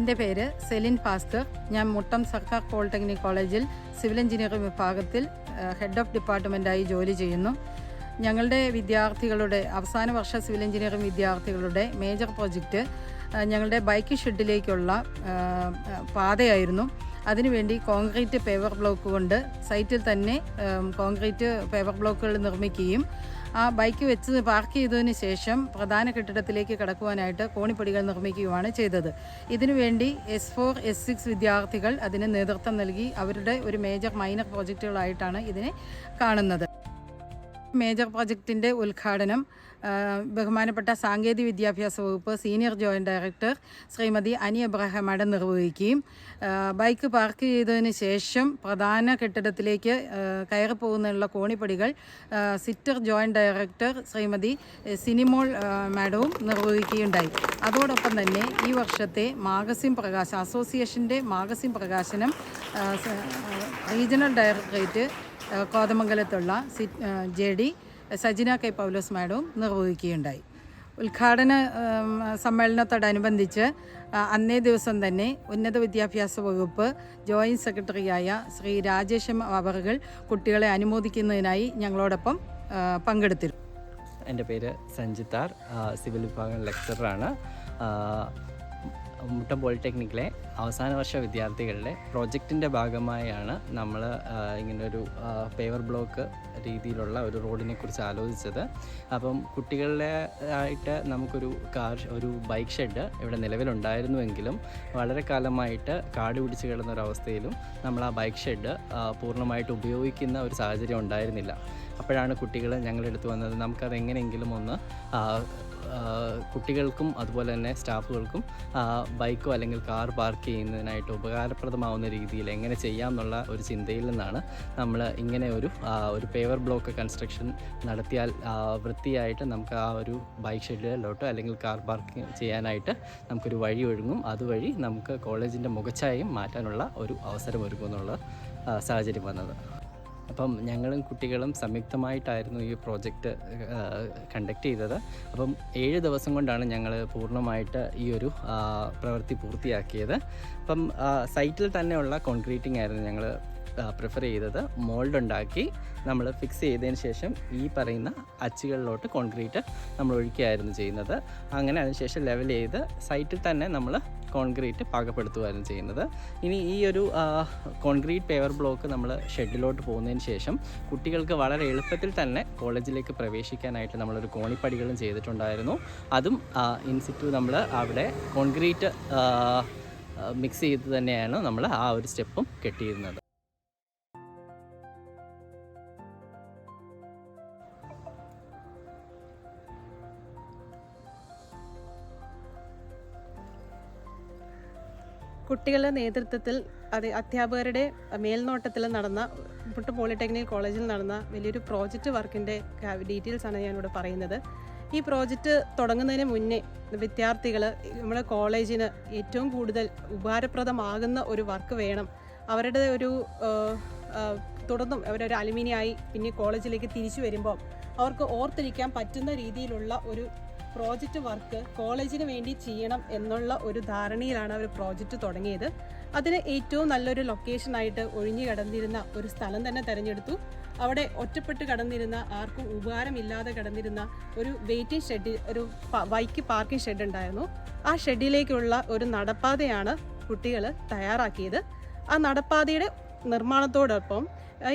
എൻ്റെ പേര് സെലിൻ ഭാസ്കർ. ഞാൻ മുട്ടം സർക്കാർ പോളിടെക്നിക് കോളേജിൽ സിവിൽ എഞ്ചിനീയറിംഗ് വിഭാഗത്തിൽ ഹെഡ് ഓഫ് ഡിപ്പാർട്ട്മെൻറ്റായി ജോലി ചെയ്യുന്നു. ഞങ്ങളുടെ വിദ്യാർത്ഥികളുടെ അവസാന വർഷ സിവിൽ എഞ്ചിനീയറിംഗ് വിദ്യാർത്ഥികളുടെ മേജർ പ്രോജക്റ്റ് ഞങ്ങളുടെ ബൈക്ക് ഷെഡിലേക്കുള്ള പാതയായിരുന്നു. അതിനുവേണ്ടി കോൺക്രീറ്റ് പേവർ ബ്ലോക്ക് കൊണ്ട് സൈറ്റിൽ തന്നെ കോൺക്രീറ്റ് പേവർ ബ്ലോക്കുകൾ നിർമ്മിക്കുകയും ആ ബൈക്ക് വെച്ച് പാർക്ക് ചെയ്തതിന് ശേഷം പ്രധാന കെട്ടിടത്തിലേക്ക് കടക്കുവാനായിട്ട് കോണിപ്പടികൾ നിർമ്മിക്കുകയുമാണ് ചെയ്തത്. ഇതിനുവേണ്ടി S4, S6 വിദ്യാർത്ഥികൾ അതിന് നേതൃത്വം നൽകി അവരുടെ ഒരു മേജർ മൈനർ പ്രോജക്റ്റുകളായിട്ടാണ് ഇതിനെ കാണുന്നത്. മേജർ പ്രോജക്റ്റിൻ്റെ ഉദ്ഘാടനം ബഹുമാനപ്പെട്ട സാങ്കേതിക വിദ്യാഭ്യാസ വകുപ്പ് senior joint director Shrimati Ani Abraham madam നിർവഹിക്കുകയും ബൈക്ക് പാർക്ക് ചെയ്തതിന് ശേഷം പ്രധാന കെട്ടിടത്തിലേക്ക് കയറിപ്പോകുന്നതിനുള്ള കോണിപ്പടികൾ സിറ്റർ ജോയിൻറ്റ് ഡയറക്ടർ ശ്രീമതി സിനിമോൾ മാഡവും നിർവഹിക്കുകയുണ്ടായി. അതോടൊപ്പം തന്നെ ഈ വർഷത്തെ മാഗസിൻ പ്രകാശനം അസോസിയേഷൻ്റെ മാഗസിൻ പ്രകാശനം റീജിയണൽ ഡയറക്ടറേറ്റ് കോതമംഗലത്തുള്ള JD സജിന കെ പൗലോസ് മാഡവും നിർവഹിക്കുകയുണ്ടായി. ഉദ്ഘാടന സമ്മേളനത്തോടനുബന്ധിച്ച് അന്നേ ദിവസം തന്നെ ഉന്നത വിദ്യാഭ്യാസ വകുപ്പ് ജോയിൻറ്റ് സെക്രട്ടറിയായ ശ്രീ രാജേഷ് അവറുകൾ കുട്ടികളെ അനുമോദിക്കുന്നതിനായി ഞങ്ങളോടൊപ്പം പങ്കെടുത്തിരുന്നു. എൻ്റെ പേര് സഞ്ജിത്താർ, സിവിൽ വിഭാഗം ലെക്ചറാണ്. മുട്ടം പോളിടെക്നിക്കിലെ അവസാന വർഷ വിദ്യാർത്ഥികളുടെ പ്രോജക്റ്റിൻ്റെ ഭാഗമായാണ് നമ്മൾ ഇങ്ങനൊരു പേവർ ബ്ലോക്ക് രീതിയിലുള്ള ഒരു റോഡിനെ കുറിച്ച് ആലോചിച്ചത്. അപ്പം കുട്ടികളുടെ ആയിട്ട് ഒരു ബൈക്ക് ഷെഡ് ഇവിടെ നിലവിലുണ്ടായിരുന്നുവെങ്കിലും വളരെ കാലമായിട്ട് കാട് പിടിച്ച് കിടന്നൊരവസ്ഥയിലും നമ്മൾ ആ ബൈക്ക് ഷെഡ് പൂർണ്ണമായിട്ട് ഉപയോഗിക്കുന്ന ഒരു സാഹചര്യം ഉണ്ടായിരുന്നില്ല. അപ്പോഴാണ് കുട്ടികൾ ഞങ്ങളുടെ അടുത്ത് വന്നത്, നമുക്കത് എങ്ങനെയെങ്കിലും ഒന്ന് കുട്ടികൾക്കും അതുപോലെ തന്നെ സ്റ്റാഫുകൾക്കും ബൈക്കോ അല്ലെങ്കിൽ കാർ പാർക്ക് ചെയ്യുന്നതിനായിട്ട് ഉപകാരപ്രദമാവുന്ന രീതിയിൽ എങ്ങനെ ചെയ്യാം എന്നുള്ള ഒരു ചിന്തയിൽ നിന്നാണ് നമ്മൾ ഇങ്ങനെ ഒരു പേവർ ബ്ലോക്ക് കൺസ്ട്രക്ഷൻ നടത്തിയാൽ വൃത്തിയായിട്ട് നമുക്ക് ആ ഒരു ബൈക്ക് ഷെഡിലോട്ടോ അല്ലെങ്കിൽ കാർ പാർക്ക് ചെയ്യാനായിട്ട് നമുക്കൊരു വഴി ഒഴുങ്ങും. അതുവഴി നമുക്ക് കോളേജിൻ്റെ മുഖച്ഛായയും മാറ്റാനുള്ള ഒരു അവസരം ഒരുക്കുമെന്നുള്ള സാഹചര്യം വന്നത്. അപ്പം ഞങ്ങളും കുട്ടികളും സംയുക്തമായിട്ടായിരുന്നു ഈ പ്രോജക്റ്റ് കണ്ടക്ട് ചെയ്തത്. അപ്പം 7 ദിവസം കൊണ്ടാണ് ഞങ്ങൾ പൂർണ്ണമായിട്ട് ഈ ഒരു പ്രവൃത്തി പൂർത്തിയാക്കിയത്. അപ്പം സൈറ്റിൽ തന്നെയുള്ള കോൺക്രീറ്റിംഗ് ആയിരുന്നു ഞങ്ങൾ പ്രിഫർ ചെയ്തത്. മോൾഡ് ഉണ്ടാക്കി നമ്മൾ ഫിക്സ് ചെയ്തതിന് ശേഷം ഈ പറയുന്ന അച്ചുകളിലോട്ട് കോൺക്രീറ്റ് നമ്മൾ ഒഴിക്കുകയായിരുന്നു ചെയ്യുന്നത്. അങ്ങനെ അതിനുശേഷം ലെവൽ ചെയ്ത് സൈറ്റിൽ തന്നെ നമ്മൾ കോൺക്രീറ്റ് പാകപ്പെടുത്തുകയായിരുന്നു ചെയ്യുന്നത്. ഇനി ഈ ഒരു കോൺക്രീറ്റ് പേവർ ബ്ലോക്ക് നമ്മൾ ഷെഡിലോട്ട് പോകുന്നതിന് ശേഷം കുട്ടികൾക്ക് വളരെ എളുപ്പത്തിൽ തന്നെ കോളേജിലേക്ക് പ്രവേശിക്കാനായിട്ട് നമ്മളൊരു കോണിപ്പടികളും ചെയ്തിട്ടുണ്ടായിരുന്നു. അതും ഇൻസിറ്റു നമ്മൾ അവിടെ കോൺക്രീറ്റ് മിക്സ് ചെയ്ത് തന്നെയാണ് നമ്മൾ ആ ഒരു സ്റ്റെപ്പും കെട്ടിയിരുന്നത്. കുട്ടികളുടെ നേതൃത്വത്തിൽ അധ്യാപകരുടെ മേൽനോട്ടത്തിൽ നടന്ന മുട്ടം പോളിടെക്നിക് കോളേജിൽ നടന്ന വലിയൊരു പ്രോജക്റ്റ് വർക്കിൻ്റെ ഡീറ്റെയിൽസാണ് ഞാനിവിടെ പറയുന്നത്. ഈ പ്രോജക്റ്റ് തുടങ്ങുന്നതിന് മുന്നേ വിദ്യാർത്ഥികൾ നമ്മുടെ കോളേജിന് ഏറ്റവും കൂടുതൽ ഉപകാരപ്രദമാകുന്ന ഒരു വർക്ക് വേണം, അവരുടെ തുടർന്നും അവരൊരു അലുമിനിയായി പിന്നെ കോളേജിലേക്ക് തിരിച്ചു വരുമ്പോൾ അവർക്ക് ഓർത്തിരിക്കാൻ പറ്റുന്ന രീതിയിലുള്ള ഒരു പ്രോജക്റ്റ് വർക്ക് കോളേജിന് വേണ്ടി ചെയ്യണം എന്നുള്ള ഒരു ധാരണയിലാണ് അവർ പ്രോജക്റ്റ് തുടങ്ങിയത്. അതിന് ഏറ്റവും നല്ലൊരു ലൊക്കേഷനായിട്ട് ഒഴിഞ്ഞു കിടന്നിരുന്ന ഒരു സ്ഥലം തന്നെ തിരഞ്ഞെടുത്തു. അവിടെ ഒറ്റപ്പെട്ട് കിടന്നിരുന്ന ആർക്കും ഉപകാരമില്ലാതെ കിടന്നിരുന്ന ഒരു വെയിറ്റിംഗ് ഷെഡ്, ഒരു ബൈക്ക് പാർക്കിംഗ് ഷെഡ് ഉണ്ടായിരുന്നു. ആ ഷെഡിലേക്കുള്ള ഒരു നടപ്പാതയാണ് കുട്ടികൾ തയ്യാറാക്കിയത്. ആ നടപ്പാതയുടെ നിർമ്മാണത്തോടൊപ്പം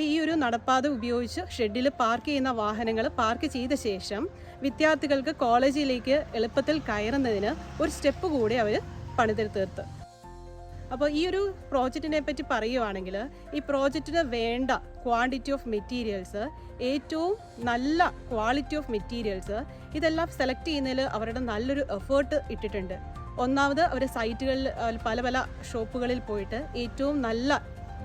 ഈ ഒരു നടപ്പാത ഉപയോഗിച്ച് ഷെഡിൽ പാർക്ക് ചെയ്യുന്ന വാഹനങ്ങൾ പാർക്ക് ചെയ്ത ശേഷം വിദ്യാർത്ഥികൾക്ക് കോളേജിലേക്ക് എളുപ്പത്തിൽ കയറുന്നതിന് ഒരു സ്റ്റെപ്പ് കൂടി അവർ പണിതെടുത്ത്. അപ്പോൾ ഈ ഒരു പ്രോജക്റ്റിനെ പറ്റി പറയുവാണെങ്കിൽ ഈ പ്രോജക്റ്റിന് വേണ്ട ക്വാണ്ടിറ്റി ഓഫ് മെറ്റീരിയൽസ്, ഏറ്റവും നല്ല ക്വാളിറ്റി ഓഫ് മെറ്റീരിയൽസ്, ഇതെല്ലാം സെലക്ട് ചെയ്യുന്നതിൽ അവരുടെ നല്ലൊരു എഫേർട്ട് ഇട്ടിട്ടുണ്ട്. ഒന്നാമത് അവർ സൈറ്റുകളിൽ പല ഷോപ്പുകളിൽ പോയിട്ട് ഏറ്റവും നല്ല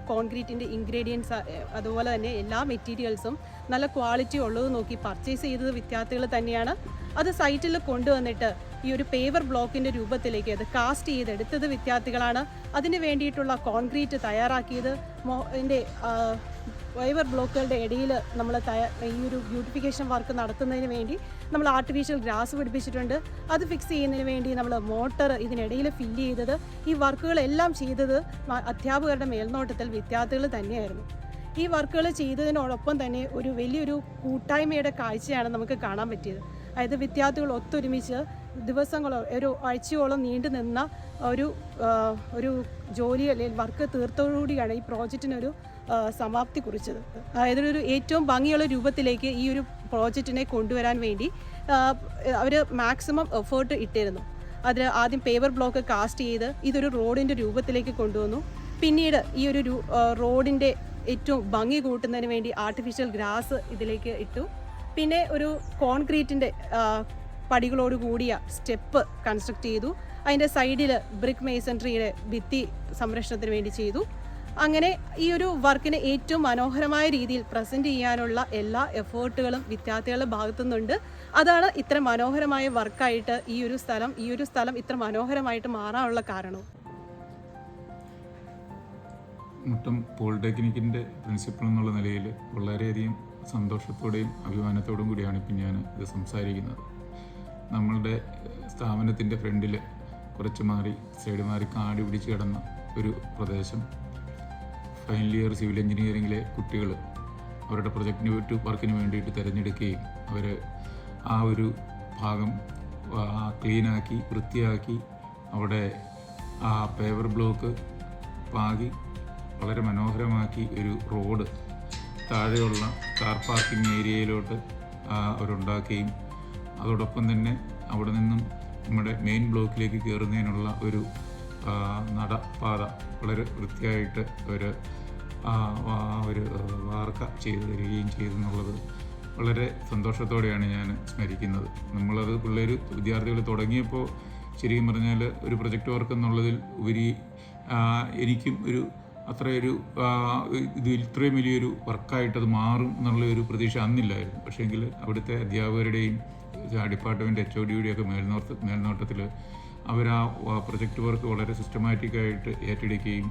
കോൺക്രീറ്റിൻ്റെ ഇൻഗ്രീഡിയൻസ് അതുപോലെ തന്നെ എല്ലാ മെറ്റീരിയൽസും നല്ല ക്വാളിറ്റി ഉള്ളത് നോക്കി പർച്ചേസ് ചെയ്തത് വിദ്യാർത്ഥികൾ തന്നെയാണ്. അത് സൈറ്റിൽ കൊണ്ടുവന്നിട്ട് ഈ ഒരു പേവർ ബ്ലോക്കിൻ്റെ രൂപത്തിലേക്ക് അത് കാസ്റ്റ് ചെയ്തെടുത്തത് വിദ്യാർത്ഥികളാണ്. അതിന് വേണ്ടിയിട്ടുള്ള കോൺക്രീറ്റ് തയ്യാറാക്കിയത് ഫൈബർ ബ്ലോക്കുകളുടെ ഇടയിൽ നമ്മൾ ഈ ഒരു ബ്യൂട്ടിഫിക്കേഷൻ വർക്ക് നടത്തുന്നതിന് വേണ്ടി നമ്മൾ ആർട്ടിഫിഷ്യൽ ഗ്രാസ് പിടിപ്പിച്ചിട്ടുണ്ട്. അത് ഫിക്സ് ചെയ്യുന്നതിന് വേണ്ടി നമ്മൾ മോട്ടർ ഇതിനിടയിൽ ഫില്ല് ചെയ്തത്, ഈ വർക്കുകളെല്ലാം ചെയ്തത് അധ്യാപകരുടെ മേൽനോട്ടത്തിൽ വിദ്യാർത്ഥികൾ തന്നെയായിരുന്നു. ഈ വർക്കുകൾ ചെയ്തതിനോടൊപ്പം തന്നെ ഒരു വലിയൊരു കൂട്ടായ്മയുടെ കാഴ്ചയാണ് നമുക്ക് കാണാൻ പറ്റിയത്. അതായത് വിദ്യാർത്ഥികൾ ഒത്തൊരുമിച്ച് ദിവസങ്ങളോ ഒരു ആഴ്ചയോളം നീണ്ടു നിന്ന ഒരു ജോലി അല്ലെങ്കിൽ വർക്ക് തീർത്തോടുകൂടിയാണ് ഈ പ്രോജക്റ്റിനൊരു സമാപ്തി കുറിച്ചത്. അതായത് ഒരു ഏറ്റവും ഭംഗിയുള്ള രൂപത്തിലേക്ക് ഈ ഒരു പ്രോജക്റ്റിനെ കൊണ്ടുവരാൻ വേണ്ടി അവർ മാക്സിമം എഫേർട്ട് ഇട്ടിരുന്നു. അതിൽ ആദ്യം പേപ്പർ ബ്ലോക്ക് കാസ്റ്റ് ചെയ്ത് ഇതൊരു റോഡിൻ്റെ രൂപത്തിലേക്ക് കൊണ്ടുവന്നു. പിന്നീട് ഈ ഒരു റോഡിൻ്റെ ഏറ്റവും ഭംഗി കൂട്ടുന്നതിന് വേണ്ടി ആർട്ടിഫിഷ്യൽ ഗ്രാസ് ഇതിലേക്ക് ഇട്ടു. പിന്നെ ഒരു കോൺക്രീറ്റിൻ്റെ പടികളോട് കൂടിയ സ്റ്റെപ്പ് കൺസ്ട്രക്ട് ചെയ്തു. അതിൻ്റെ സൈഡിൽ ബ്രിക്ക് മേസൺട്രിയുടെ ഭിത്തി സംരക്ഷണത്തിന് വേണ്ടി ചെയ്തു. അങ്ങനെ ഈ ഒരു വർക്കിനെ ഏറ്റവും മനോഹരമായ രീതിയിൽ പ്രസൻറ്റ് ചെയ്യാനുള്ള എല്ലാ എഫേർട്ടുകളും വിദ്യാർത്ഥികളുടെ ഭാഗത്തുനിന്നുണ്ട്. അതാണ് ഇത്ര മനോഹരമായ വർക്കായിട്ട് ഈ ഒരു സ്ഥലം ഇത്ര മനോഹരമായിട്ട് മാറാനുള്ള കാരണവും. മുട്ടം പോളിടെക്നിക്കിൻ്റെ പ്രിൻസിപ്പൾ എന്നുള്ള നിലയിൽ വളരെയധികം സന്തോഷത്തോടെയും അഭിമാനത്തോടും കൂടിയാണ് ഇപ്പം ഞാൻ ഇത് സംസാരിക്കുന്നത്. നമ്മളുടെ സ്ഥാപനത്തിൻ്റെ ഫ്രണ്ടിൽ കുറച്ച് സൈഡ് മാറി കാട് പിടിച്ച് കിടന്ന ഒരു പ്രദേശം ഫൈനൽ ഇയർ സിവിൽ എഞ്ചിനീയറിംഗിലെ കുട്ടികൾ അവരുടെ പ്രൊജക്റ്റ് വർക്കിന് വേണ്ടിയിട്ട് തിരഞ്ഞെടുക്കുകയും അവർ ആ ഒരു ഭാഗം ക്ലീനാക്കി വൃത്തിയാക്കി അവിടെ ആ പേപ്പർ ബ്ലോക്ക് പാകി വളരെ മനോഹരമാക്കി ഒരു റോഡ് താഴെയുള്ള കാർ പാർക്കിംഗ് ഏരിയയിലോട്ട് അവരുണ്ടാക്കുകയും അതോടൊപ്പം തന്നെ അവിടെ നിന്നും നമ്മുടെ മെയിൻ ബ്ലോക്കിലേക്ക് കയറുന്നതിനുള്ള ഒരു നടപ്പാത വളരെ വൃത്തിയായിട്ട് ഒരു വാർക്ക ചെയ്തു തരികയും ചെയ്തെന്നുള്ളത് വളരെ സന്തോഷത്തോടെയാണ് ഞാൻ സ്മരിക്കുന്നത്. നമ്മളത് വിദ്യാർത്ഥികൾ തുടങ്ങിയപ്പോൾ ശരിക്കും പറഞ്ഞാൽ ഒരു പ്രൊജക്റ്റ് വർക്ക് എന്നുള്ളതിൽ ഉപരി എനിക്കും ഇത്രയും വലിയൊരു വർക്കായിട്ടത് മാറും എന്നുള്ള ഒരു പ്രതീക്ഷ അന്നില്ലായിരുന്നു. പക്ഷേങ്കിൽ അവിടുത്തെ അധ്യാപകരുടെയും ഡിപ്പാർട്ട്മെൻറ്റ് HOD-യുടെയൊക്കെ മേൽനോട്ടത്തിൽ അവർ ആ പ്രൊജക്റ്റ് വർക്ക് വളരെ സിസ്റ്റമാറ്റിക്കായിട്ട് ഏറ്റെടുക്കുകയും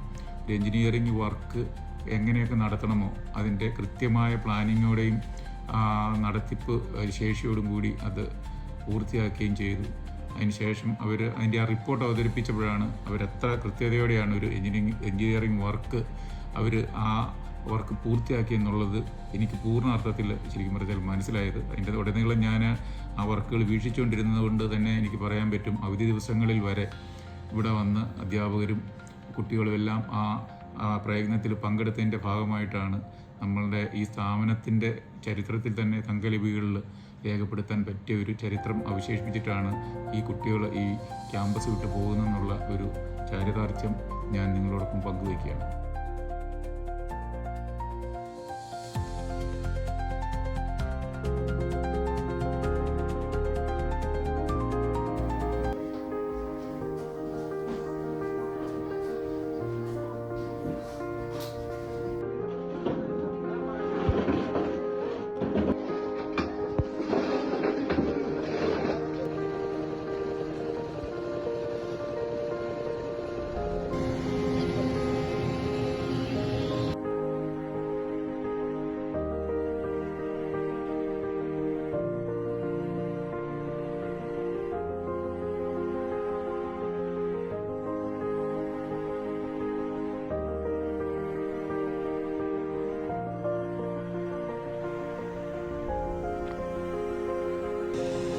എഞ്ചിനീയറിംഗ് വർക്ക് എങ്ങനെയൊക്കെ നടത്തണമോ അതിൻ്റെ കൃത്യമായ പ്ലാനിങ്ങോടെയും നടത്തിപ്പ് ശേഷിയോടും കൂടി അത് പൂർത്തിയാക്കുകയും ചെയ്തു. അതിനുശേഷം അതിൻ്റെ ആ റിപ്പോർട്ട് അവതരിപ്പിച്ചപ്പോഴാണ് അവരെത്ര കൃത്യതയോടെയാണ് ഒരു എഞ്ചിനീയറിംഗ് വർക്ക് ആ വർക്ക് പൂർത്തിയാക്കിയെന്നുള്ളത് എനിക്ക് പൂർണ്ണാർത്ഥത്തിൽ ശരിക്കും പറഞ്ഞാൽ മനസ്സിലായത്. അതിൻ്റെ ഉടനീളം ഞാൻ ആ വർക്കുകൾ വീക്ഷിച്ചുകൊണ്ടിരുന്നത് കൊണ്ട് തന്നെ എനിക്ക് പറയാൻ പറ്റും, അവധി ദിവസങ്ങളിൽ വരെ ഇവിടെ വന്ന് അധ്യാപകരും കുട്ടികളും എല്ലാം ആ പ്രയത്നത്തിൽ പങ്കെടുത്തതിൻ്റെ ഭാഗമായിട്ടാണ് നമ്മളുടെ ഈ സ്ഥാപനത്തിൻ്റെ ചരിത്രത്തിൽ തന്നെ തങ്കലിപികളിൽ രേഖപ്പെടുത്താൻ പറ്റിയ ഒരു ചരിത്രം അവശേഷിപ്പിച്ചിട്ടാണ് ഈ കുട്ടികൾ ഈ ക്യാമ്പസ് വിട്ട് പോകുന്നതെന്നുള്ള ഒരു ചാരിതാർത്ഥ്യം ഞാൻ നിങ്ങളോടൊപ്പം പങ്കുവയ്ക്കുകയാണ്.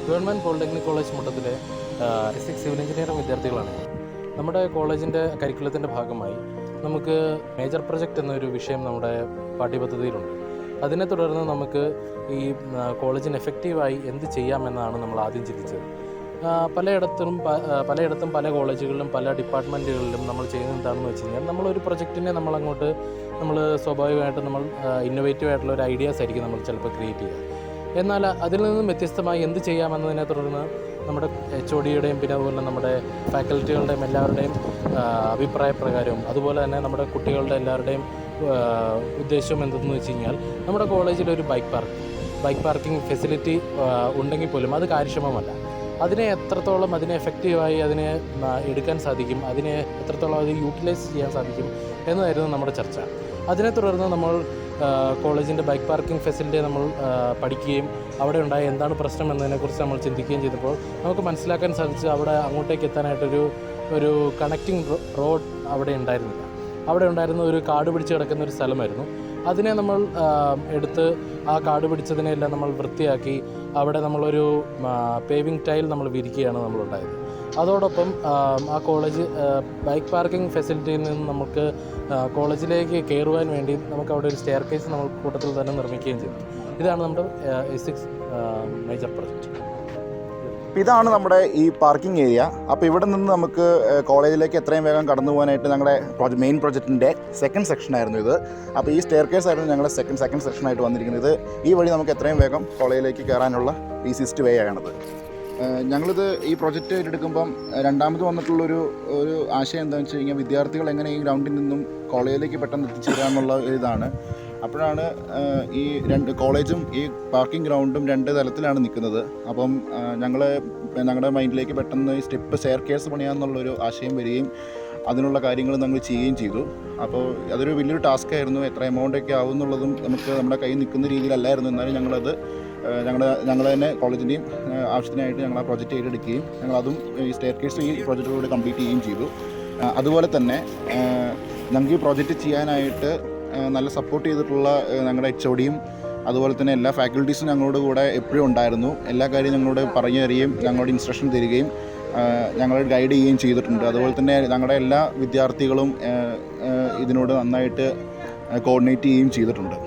ഗവൺമെൻറ് പോളിടെക്നിക് കോളേജ് മുട്ടത്തിലെ സിവിൽ എഞ്ചിനീയറിംഗ് വിദ്യാർത്ഥികളാണ്. നമ്മുടെ കോളേജിൻ്റെ കരിക്കുലത്തിൻ്റെ ഭാഗമായി നമുക്ക് മേജർ പ്രൊജക്റ്റ് എന്നൊരു വിഷയം നമ്മുടെ പാഠ്യപദ്ധതിയിലുണ്ട്. അതിനെ തുടർന്ന് നമുക്ക് ഈ കോളേജിന് എഫക്റ്റീവായി എന്ത് ചെയ്യാമെന്നാണ് നമ്മൾ ആദ്യം ചിന്തിച്ചത്. പലയിടത്തും പല കോളേജുകളിലും പല ഡിപ്പാർട്ട്മെൻറ്റുകളിലും നമ്മൾ ചെയ്യുന്നത് എന്താണെന്ന് വെച്ച് കഴിഞ്ഞാൽ നമ്മളൊരു പ്രൊജക്റ്റിനെ നമ്മൾ സ്വാഭാവികമായിട്ടും നമ്മൾ ഇന്നോവേറ്റീവ് ആയിട്ടുള്ള ഒരു ഐഡിയാസ് ആയിരിക്കും നമ്മൾ ചിലപ്പോൾ ക്രിയേറ്റ് ചെയ്യുക. എന്നാൽ അതിൽ നിന്നും വ്യത്യസ്തമായി എന്ത് ചെയ്യാമെന്നതിനെ തുടർന്ന് നമ്മുടെ HOD-യുടെയും പിന്നെ അതുപോലെ നമ്മുടെ ഫാക്കൽറ്റികളുടെയും എല്ലാവരുടെയും അഭിപ്രായപ്രകാരവും അതുപോലെ തന്നെ നമ്മുടെ കുട്ടികളുടെ എല്ലാവരുടെയും ഉദ്ദേശം എന്തെന്ന് വെച്ച് കഴിഞ്ഞാൽ നമ്മുടെ കോളേജിലൊരു ബൈക്ക് പാർക്കിംഗ് ഫെസിലിറ്റി ഉണ്ടെങ്കിൽ പോലും അത് കാര്യക്ഷമമല്ല. അതിനെ എഫക്റ്റീവായി അതിനെ എടുക്കാൻ സാധിക്കും, അതിനെ എത്രത്തോളം അത് യൂട്ടിലൈസ് ചെയ്യാൻ സാധിക്കും എന്നതായിരുന്നു നമ്മുടെ ചർച്ച. അതിനെ തുടർന്ന് നമ്മൾ കോളേജിൻ്റെ ബൈക്ക് പാർക്കിംഗ് ഫെസിലിറ്റി നമ്മൾ പഠിക്കുകയും അവിടെ ഉണ്ടായ എന്താണ് പ്രശ്നം എന്നതിനെക്കുറിച്ച് നമ്മൾ ചിന്തിക്കുകയും ചെയ്തപ്പോൾ നമുക്ക് മനസ്സിലാക്കാൻ സാധിച്ചു അവിടെ അങ്ങോട്ടേക്ക് എത്താനായിട്ടൊരു കണക്റ്റിംഗ് റോഡ് അവിടെ ഉണ്ടായിരുന്നില്ല. അവിടെ ഉണ്ടായിരുന്ന ഒരു കാട് പിടിച്ച് കിടക്കുന്ന ഒരു സ്ഥലമായിരുന്നു. അതിനെ നമ്മൾ എടുത്ത് ആ കാട് പിടിച്ചതിനെല്ലാം നമ്മൾ വൃത്തിയാക്കി അവിടെ നമ്മളൊരു പേവിങ് ടൈൽ നമ്മൾ വിരിക്കുകയാണ് നമ്മളുണ്ടായത്. അതോടൊപ്പം ആ കോളേജ് ബൈക്ക് പാർക്കിംഗ് ഫെസിലിറ്റിയിൽ നിന്ന് നമുക്ക് കോളേജിലേക്ക് കയറുവാൻ വേണ്ടി നമുക്ക് അവിടെ ഒരു സ്റ്റെയർ കേസ് നമ്മൾ കൂട്ടത്തിൽ തന്നെ നിർമ്മിക്കുകയും ചെയ്തു. ഇതാണ് നമ്മുടെ A6 മേജർ പ്രൊജക്റ്റ്. ഇതാണ് നമ്മുടെ ഈ പാർക്കിംഗ് ഏരിയ. അപ്പോൾ ഇവിടെ നിന്ന് നമുക്ക് കോളേജിലേക്ക് എത്രയും വേഗം കടന്നു പോകാനായിട്ട് ഞങ്ങളുടെ മെയിൻ പ്രൊജക്റ്റിൻ്റെ സെക്കൻഡ് സെക്ഷനായിരുന്നു ഇത്. അപ്പോൾ ഈ സ്റ്റെയർ കേസ് ആയിരുന്നു ഞങ്ങളുടെ സെക്കൻഡ് സെക്ഷനായിട്ട് വന്നിരിക്കുന്നത്. ഈ വഴി നമുക്ക് എത്രയും വേഗം കോളേജിലേക്ക് കയറാനുള്ള ഈസിയസ്റ്റ് വേ ആണത്. ഞങ്ങളിത് ഈ പ്രൊജക്റ്റ് ഏറ്റെടുക്കുമ്പം രണ്ടാമത് വന്നിട്ടുള്ളൊരു ആശയം എന്താണെന്ന് വെച്ച് കഴിഞ്ഞാൽ വിദ്യാർത്ഥികൾ എങ്ങനെ ഈ ഗ്രൗണ്ടിൽ നിന്നും കോളേജിലേക്ക് പെട്ടെന്ന് എത്തിച്ചേരുക എന്നുള്ള ഇതാണ്. അപ്പോഴാണ് ഈ കോളേജും ഈ പാർക്കിംഗ് ഗ്രൗണ്ടും രണ്ട് തലത്തിലാണ് നിൽക്കുന്നത്. അപ്പം ഞങ്ങളുടെ മൈൻഡിലേക്ക് പെട്ടെന്ന് ഈ സ്റ്റെയർ കേസ് പണിയാമെന്നുള്ളൊരു ആശയം വരികയും അതിനുള്ള കാര്യങ്ങൾ നമ്മൾ ചെയ്യുകയും ചെയ്തു. അപ്പോൾ അതൊരു വലിയൊരു ടാസ്ക് ആയിരുന്നു. എത്ര എമൗണ്ടൊക്കെ ആവും എന്നുള്ളതും നമുക്ക് നമ്മുടെ കയ്യിൽ നിൽക്കുന്ന രീതിയിലല്ലായിരുന്നു. എന്നാലും ഞങ്ങൾ തന്നെ കോളേജിൻ്റെയും ആവശ്യത്തിനായിട്ട് ഞങ്ങൾ ആ പ്രൊജക്റ്റ് ഏറ്റെടുക്കുകയും ഞങ്ങളതും ഈ സ്റ്റെയർ കേസ് ഈ പ്രൊജക്റ്റിലൂടെ കംപ്ലീറ്റ് ചെയ്യുകയും ചെയ്തു. അതുപോലെ തന്നെ ഞങ്ങൾക്ക് ഈ പ്രൊജക്റ്റ് ചെയ്യാനായിട്ട് നല്ല സപ്പോർട്ട് ചെയ്തിട്ടുള്ള ഞങ്ങളുടെ HODയും അതുപോലെ തന്നെ എല്ലാ ഫാക്കൽറ്റീസും ഞങ്ങളോട് കൂടെ എപ്പോഴും ഉണ്ടായിരുന്നു. എല്ലാ കാര്യവും ഞങ്ങളോട് പറഞ്ഞു തരികയും ഞങ്ങളോട് ഇൻസ്ട്രക്ഷൻ തരികയും ഞങ്ങളെ ഗൈഡ് ചെയ്യുകയും ചെയ്തിട്ടുണ്ട്. അതുപോലെ തന്നെ ഞങ്ങളുടെ എല്ലാ വിദ്യാർത്ഥികളും ഇതിനോട് നന്നായിട്ട് കോർഡിനേറ്റ് ചെയ്യുകയും ചെയ്തിട്ടുണ്ട്.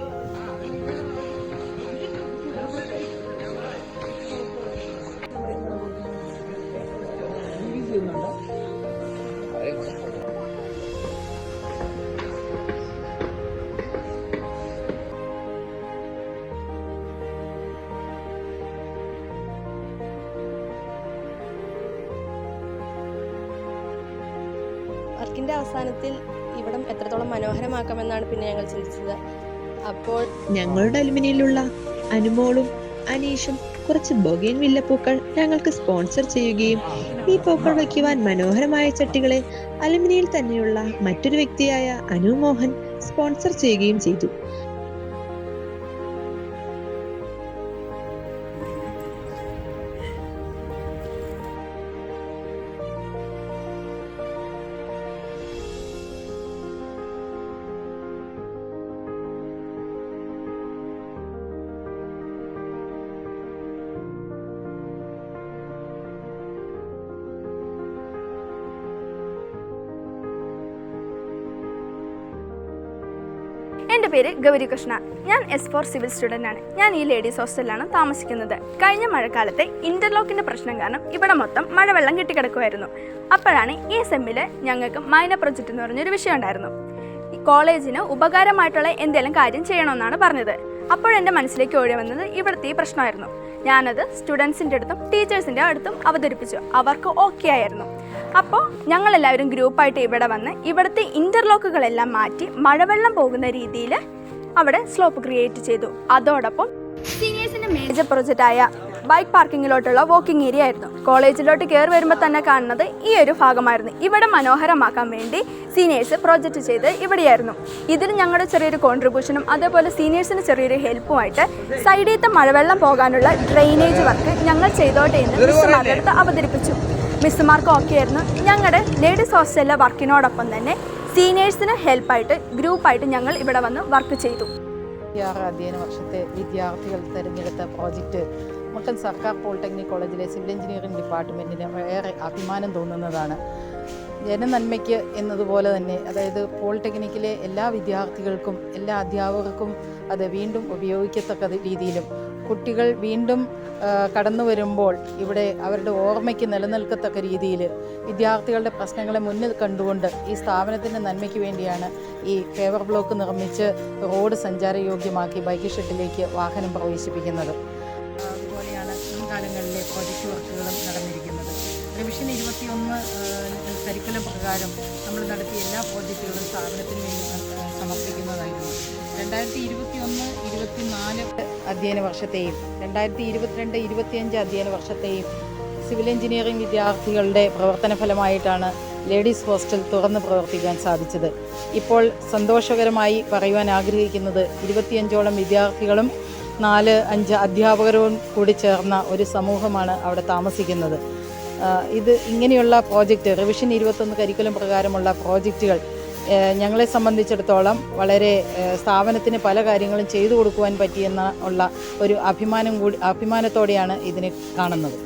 വർക്കിൻ്റെ അവസാനത്തിൽ ഇവിടം എത്രത്തോളം മനോഹരമാക്കാമെന്നാണ് പിന്നെ ഞങ്ങൾ ചിന്തിച്ചത്. അപ്പോൾ ഞങ്ങളുടെ അലുമിനിയിലുള്ള അനുമോളും അനീഷും കുറച്ച് ബൊഗെയിൻ വില്ലപ്പൂക്കൾ ഞങ്ങൾക്ക് സ്പോൺസർ ചെയ്യുകയും ഈ പൂക്കൾ വയ്ക്കുവാൻ മനോഹരമായ ചട്ടികളെ അലുമിനിയിൽ തന്നെയുള്ള മറ്റൊരു വ്യക്തിയായ അനു മോഹൻ സ്പോൺസർ ചെയ്യുകയും ചെയ്തു. എൻ്റെ പേര് ഗൗരികൃഷ്ണ. ഞാൻ S4 സിവിൽ സ്റ്റുഡൻ്റാണ്. ഞാൻ ഈ ലേഡീസ് ഹോസ്റ്റലിലാണ് താമസിക്കുന്നത്. കഴിഞ്ഞ മഴക്കാലത്തെ ഇൻ്റർലോക്കിൻ്റെ പ്രശ്നം കാരണം ഇവിടെ മൊത്തം മഴവെള്ളം കെട്ടിക്കിടക്കുമായിരുന്നു. അപ്പോഴാണ് ഈ സെമ്മിൽ ഞങ്ങൾക്ക് മൈനർ പ്രൊജക്റ്റ് എന്ന് പറഞ്ഞൊരു വിഷയം ഉണ്ടായിരുന്നു. ഈ കോളേജിന് ഉപകാരമായിട്ടുള്ള എന്തെങ്കിലും കാര്യം ചെയ്യണമെന്നാണ് പറഞ്ഞത്. അപ്പോഴെൻ്റെ മനസ്സിലേക്ക് ഓടി വന്നത് ഇവിടുത്തെ ഈ പ്രശ്നമായിരുന്നു. ഞാനത് സ്റ്റുഡൻസിൻ്റെ അടുത്തും ടീച്ചേഴ്സിൻ്റെ അടുത്തും അവതരിപ്പിച്ചു. അവർക്ക് ഓക്കെ ആയിരുന്നു. അപ്പോൾ ഞങ്ങളെല്ലാവരും ഗ്രൂപ്പായിട്ട് ഇവിടെ വന്ന് ഇവിടുത്തെ ഇൻ്റർലോക്കുകളെല്ലാം മാറ്റി മഴവെള്ളം പോകുന്ന രീതിയിൽ അവിടെ സ്ലോപ്പ് ക്രിയേറ്റ് ചെയ്തു. അതോടൊപ്പം സീനിയേഴ്സിൻ്റെ മേജർ പ്രൊജക്റ്റായ ബൈക്ക് പാർക്കിങ്ങിലോട്ടുള്ള വാക്കിംഗ് ഏരിയ ആയിരുന്നു. കോളേജിലോട്ട് കയറി വരുമ്പോൾ തന്നെ കാണുന്നത് ഈ ഒരു ഭാഗമായിരുന്നു. ഇവിടെ മനോഹരമാക്കാൻ വേണ്ടി സീനിയേഴ്സ് പ്രൊജക്റ്റ് ചെയ്ത് ഇവിടെയായിരുന്നു. ഇതിന് ഞങ്ങളുടെ ചെറിയൊരു കോൺട്രിബ്യൂഷനും അതേപോലെ സീനിയേഴ്സിന് ചെറിയൊരു ഹെൽപ്പുമായിട്ട് സൈഡിലത്തെ മഴവെള്ളം പോകാനുള്ള ഡ്രെയിനേജ് വർക്ക് ഞങ്ങൾ ചെയ്തോട്ടെ എന്ന് മിസ്സുമാരുടെ അടുത്ത് അവതരിപ്പിച്ചു. മിസ്സുമാർക്ക് ഓക്കെ ആയിരുന്നു. ഞങ്ങളുടെ ലേഡീസ് ഹോസ്റ്റലിലെ വർക്കിനോടൊപ്പം തന്നെ സീനിയേഴ്സിന് ഹെൽപ്പായിട്ട് ഗ്രൂപ്പായിട്ട് ഞങ്ങൾ ഇവിടെ വന്ന് വർക്ക് ചെയ്തു. 6 അധ്യയന വർഷത്തെ വിദ്യാർത്ഥികൾ തിരഞ്ഞെടുത്ത പ്രോജക്റ്റ് മുട്ടം സർക്കാർ പോളിടെക്നിക് കോളേജിലെ സിവിൽ എഞ്ചിനീയറിംഗ് ഡിപ്പാർട്ട്മെൻറ്റിന് ഏറെ അഭിമാനം തോന്നുന്നതാണ്. ജനനന്മയ്ക്ക് എന്നതുപോലെ തന്നെ, അതായത് പോളിടെക്നിക്കിലെ എല്ലാ വിദ്യാർത്ഥികൾക്കും എല്ലാ അധ്യാപകർക്കും അത് വീണ്ടും ഉപയോഗിക്കത്തക്ക രീതിയിലും കുട്ടികൾ വീണ്ടും കടന്നു വരുമ്പോൾ ഇവിടെ അവരുടെ ഓർമ്മയ്ക്ക് നിലനിൽക്കത്തക്ക രീതിയിൽ വിദ്യാർത്ഥികളുടെ പ്രശ്നങ്ങളെ മുന്നിൽ കണ്ടുകൊണ്ട് ഈ സ്ഥാപനത്തിൻ്റെ നന്മയ്ക്ക് വേണ്ടിയാണ് ഈ പേവർ ബ്ലോക്ക് നിർമ്മിച്ച് റോഡ് സഞ്ചാരയോഗ്യമാക്കി ബൈക്ക് ഷെഡിലേക്ക് വാഹനം പ്രവേശിപ്പിക്കുന്നത്. അതുപോലെയാണ് മുൻകാലങ്ങളിലെ പ്രോജക്റ്റ് വർക്കുകളും നടന്നിരിക്കുന്നത്. റിവിഷൻ 21 കരിക്കുലം പ്രകാരം നമ്മൾ നടത്തിയ എല്ലാ പ്രോജക്റ്റുകളും സ്ഥാപനത്തിന് വേണ്ടി സമർപ്പിക്കുന്നതായിരുന്നു. 2021-24 അധ്യയന വർഷത്തെയും 2022-25 അധ്യയന വർഷത്തെയും സിവിൽ എഞ്ചിനീയറിംഗ് വിദ്യാർത്ഥികളുടെ പ്രവർത്തന ഫലമായിട്ടാണ് ലേഡീസ് ഹോസ്റ്റൽ തുറന്ന് പ്രവർത്തിക്കാൻ സാധിച്ചത്. ഇപ്പോൾ സന്തോഷകരമായി പറയുവാൻ ആഗ്രഹിക്കുന്നത് 25ഓളം വിദ്യാർത്ഥികളും 4-5 അധ്യാപകരും കൂടി ചേർന്ന ഒരു സമൂഹമാണ് അവിടെ താമസിക്കുന്നത്. ഇത് ഇങ്ങനെയുള്ള പ്രോജക്റ്റ് റിവിഷൻ 21 കരിക്കുലം പ്രകാരമുള്ള പ്രോജക്റ്റുകൾ ഞങ്ങളെ സംബന്ധിച്ചിടത്തോളം വളരെ സ്ഥാപനത്തിന് പല കാര്യങ്ങളും ചെയ്തു കൊടുക്കുവാൻ പറ്റിയെന്ന ഉള്ള ഒരു അഭിമാനത്തോടെയാണ് ഇതിനെ കാണുന്നത്.